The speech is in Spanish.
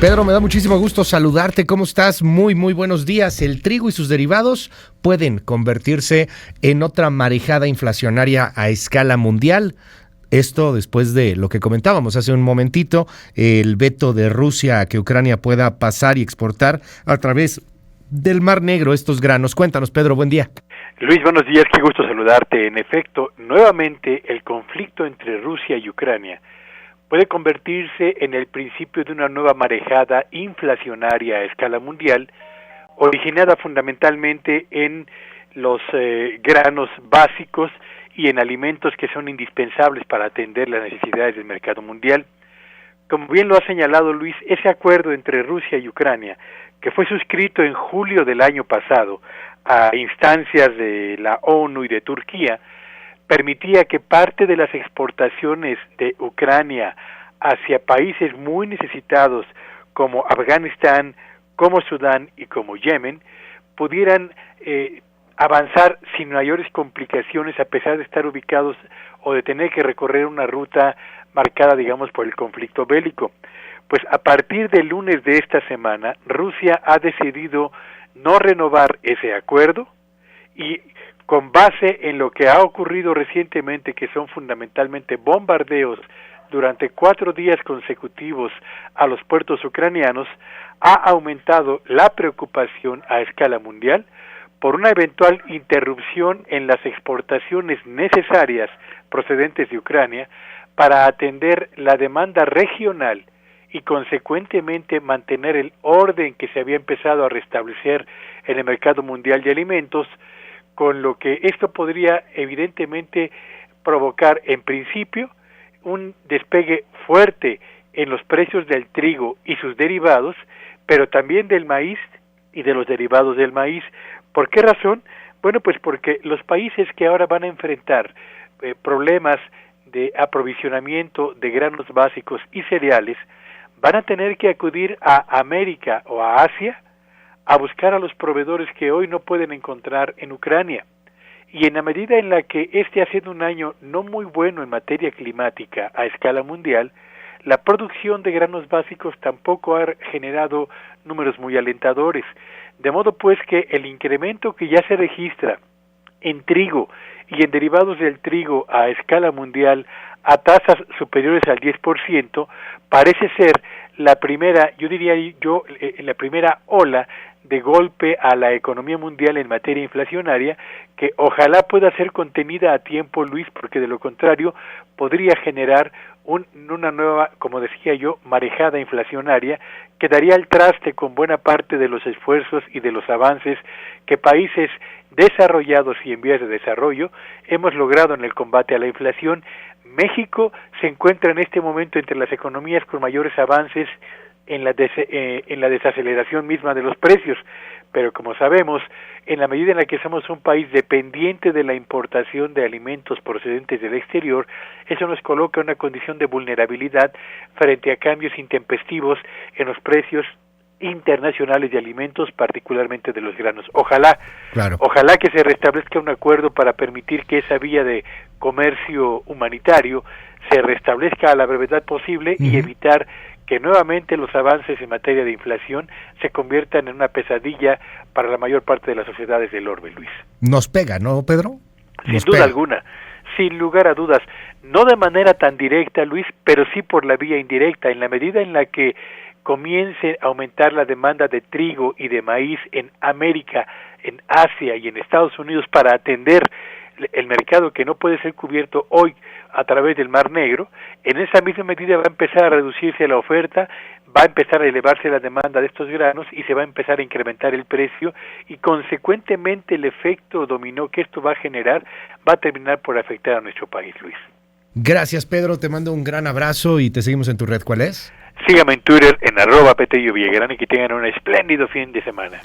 Pedro, me da muchísimo gusto saludarte. ¿Cómo estás? Muy buenos días. El trigo y sus derivados pueden convertirse en otra marejada inflacionaria a escala mundial. Esto después de lo que comentábamos hace un momentito, el veto de Rusia a que Ucrania pueda pasar y exportar a través del Mar Negro estos granos. Cuéntanos, Pedro, buen día. Luis, buenos días, qué gusto saludarte. En efecto, nuevamente el conflicto entre Rusia y Ucrania puede convertirse en el principio de una nueva marejada inflacionaria a escala mundial, originada fundamentalmente en los granos básicos y en alimentos que son indispensables para atender las necesidades del mercado mundial. Como bien lo ha señalado Luis, ese acuerdo entre Rusia y Ucrania, que fue suscrito en julio del año pasado a instancias de la ONU y de Turquía, permitía que parte de las exportaciones de Ucrania hacia países muy necesitados como Afganistán, como Sudán y como Yemen, pudieran avanzar sin mayores complicaciones a pesar de estar ubicados o de tener que recorrer una ruta marcada, digamos, por el conflicto bélico. Pues a partir del lunes de esta semana, Rusia ha decidido no renovar ese acuerdo y con base en lo que ha ocurrido recientemente, que son fundamentalmente bombardeos durante 4 días consecutivos a los puertos ucranianos, ha aumentado la preocupación a escala mundial por una eventual interrupción en las exportaciones necesarias procedentes de Ucrania para atender la demanda regional y consecuentemente mantener el orden que se había empezado a restablecer en el mercado mundial de alimentos, con lo que esto podría evidentemente provocar en principio un despegue fuerte en los precios del trigo y sus derivados, pero también del maíz y de los derivados del maíz. ¿Por qué razón? Bueno, pues porque los países que ahora van a enfrentar problemas de aprovisionamiento de granos básicos y cereales van a tener que acudir a América o a Asia a buscar a los proveedores que hoy no pueden encontrar en Ucrania. Y en la medida en la que este ha sido un año no muy bueno en materia climática a escala mundial, la producción de granos básicos tampoco ha generado números muy alentadores. De modo pues que el incremento que ya se registra en trigo y en derivados del trigo a escala mundial a tasas superiores al 10%, parece ser la primera, yo diría yo, la primera ola de golpe a la economía mundial en materia inflacionaria, que ojalá pueda ser contenida a tiempo, Luis, porque de lo contrario podría generar una nueva, como decía yo, marejada inflacionaria que daría al traste con buena parte de los esfuerzos y de los avances que países desarrollados y en vías de desarrollo hemos logrado en el combate a la inflación. México se encuentra en este momento entre las economías con mayores avances en la desaceleración misma de los precios, pero como sabemos, en la medida en la que somos un país dependiente de la importación de alimentos procedentes del exterior, eso nos coloca en una condición de vulnerabilidad frente a cambios intempestivos en los precios internacionales de alimentos, particularmente de los granos. Ojalá que se restablezca un acuerdo para permitir que esa vía de comercio humanitario se restablezca a la brevedad posible y evitar que nuevamente los avances en materia de inflación se conviertan en una pesadilla para la mayor parte de las sociedades del orbe, Luis. Nos pega, ¿no, Pedro? Sin duda alguna, sin lugar a dudas, no de manera tan directa, Luis, pero sí por la vía indirecta, en la medida en la que comience a aumentar la demanda de trigo y de maíz en América, en Asia y en Estados Unidos para atender el mercado que no puede ser cubierto hoy a través del Mar Negro. En esa misma medida va a empezar a reducirse la oferta, va a empezar a elevarse la demanda de estos granos y se va a empezar a incrementar el precio y consecuentemente el efecto dominó que esto va a generar va a terminar por afectar a nuestro país, Luis. Gracias, Pedro, te mando un gran abrazo y te seguimos en tu red. ¿Cuál es? Sígame en Twitter en @PetelloVillagrán y que tengan un espléndido fin de semana.